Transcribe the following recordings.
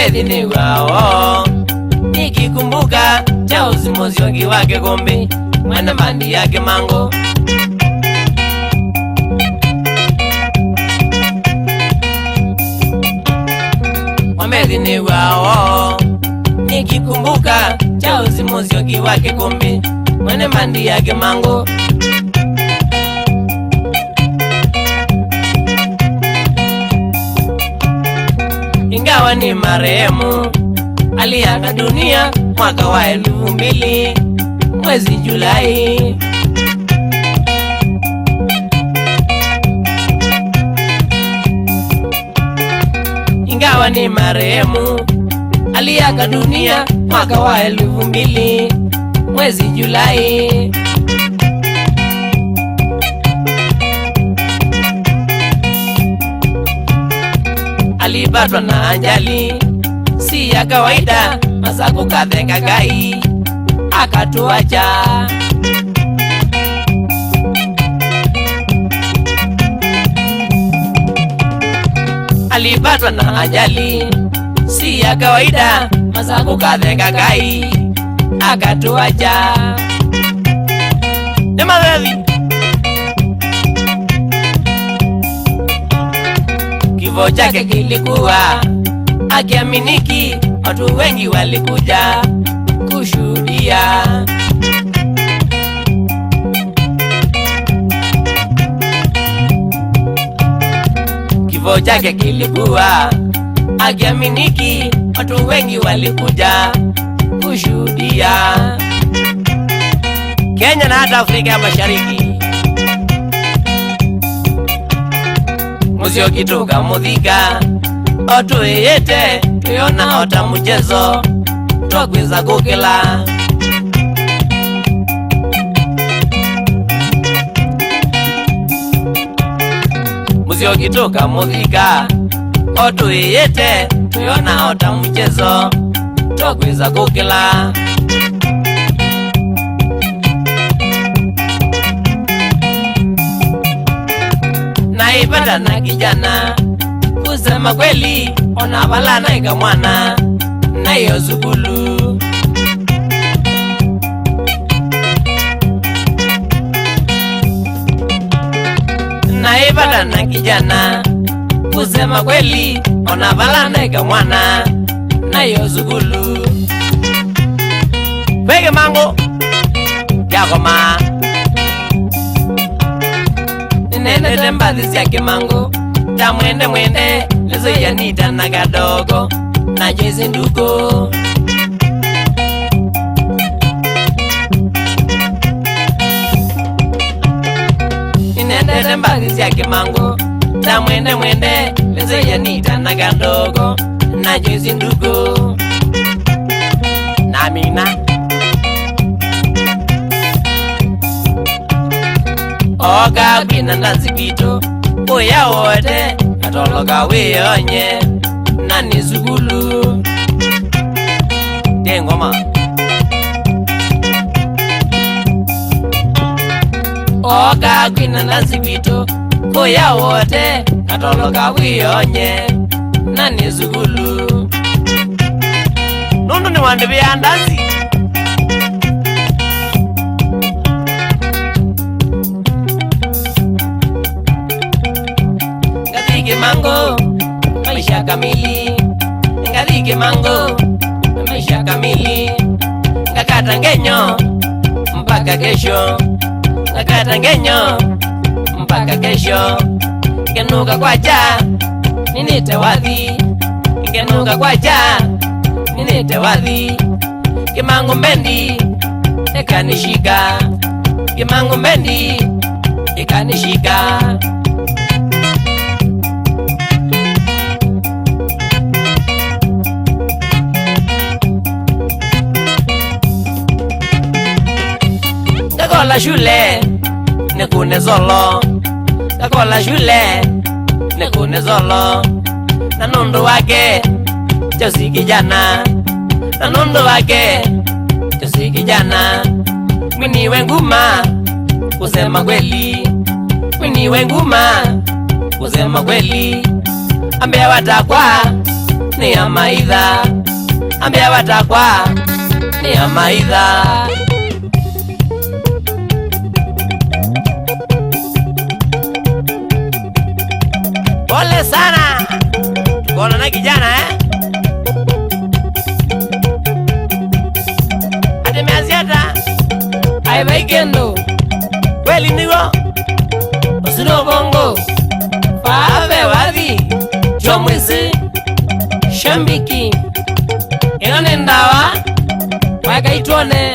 wamedhini wao. Nikikumbuka cha uzimoziogi wake Gombe, mwana mandi yake Mango. Wamedhini wao. Nikikumbuka cha uzimoziogi wake Gombe, mwana mandi yake Mango. Ingawa ni marehemu, aliaga dunia mwaka wa 2000 mwezi Julai. Ingawa ni marehemu, aliaga dunia mwaka wa 2000 mwezi Julai. Alipatwa na ajali si ya kawaida, Masaku Kathenga Gai akatuacha. Alipatwa na ajali si ya kawaida, Masaku Kathenga Gai akatuacha. Nemawevi kifo chake kilikuwa akiaminiki, watu wengi walikuja kushuhudia. Kifo chake kilikuwa akiaminiki, watu wengi walikuja kushuhudia. Kenya na hata Afrika ya Mashariki, Musyoki tukamuthika, otwiyite tuyona ota muchezo twakwiza kukila. Musyoki tukamuthika, otwiyite tuyona ota muchezo twakwiza kukila. Naipenda na kijana, kusema kweli ona balana ika mwana na iyo zukulu. Naipenda na kijana, kusema kweli ona balana ika mwana na iyo zukulu. Wege Mango yakoma nene mbathi syake Mango, ta mwende mwende lezo yanita na kadogo na jezi nduko. Nene mbathi syake Mango, ta mwende mwende lezo yanita na kadogo na jezi nduko. Na mina oga kwina ndazibito oya wote atoloka weyonye nani zugulu dengoma. Oga kwina ndazibito oya wote atoloka weyonye nani zugulu. Nundu ni wande bya ndazi Mango, maisha kamili. Ngadhike Mango, maisha kamili. Ngakata ngenyo mpaka kesho, ngakata ngenyo mpaka kesho. Ngenuka kwacha ninite wadhi, ngenuka kwacha ninite wadhi. Kimango mendi ekanishika, Kimango mendi ekanishika. Kakola shule nekune zolo, kakola shule nekune zolo. Na nundu wake chosi kijana, na nundu wake chosi kijana. Mwini wenguma kusema kweli, mwini wenguma kusema kweli. Ambia watakwa ni ya maitha ambia watakwa ni ya maitha pole sana tukoona na kijana atemeaziata aibaikendo kweli niwo usino bongo faave wathi chomwisi shambiki inone ndawa wakaitwone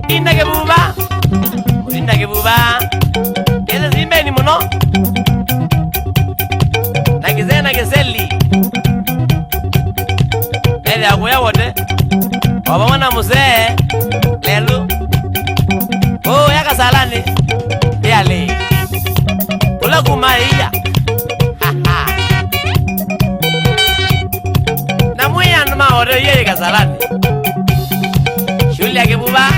indage buba eze zimbeni muno nakizena geseli ele akuya wote wabamwana muzee lelu yakasalani yale ula kumaiya na mwiya numa ore yeye kasalani shuli yake buba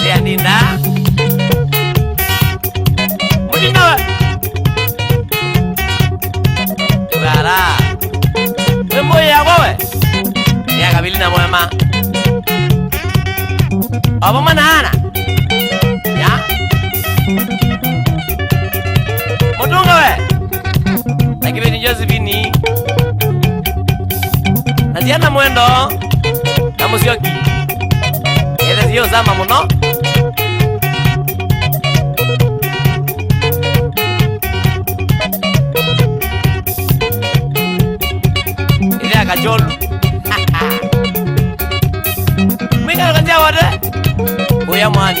ya ninda mudinawe tugara wembo ya wewe ya kabili na mwema abamana ana ya mutunga we lakini Josephine naziana mwendo na musioki ele zio zama muno ile akajolu mwinga kanjia wote uya mwani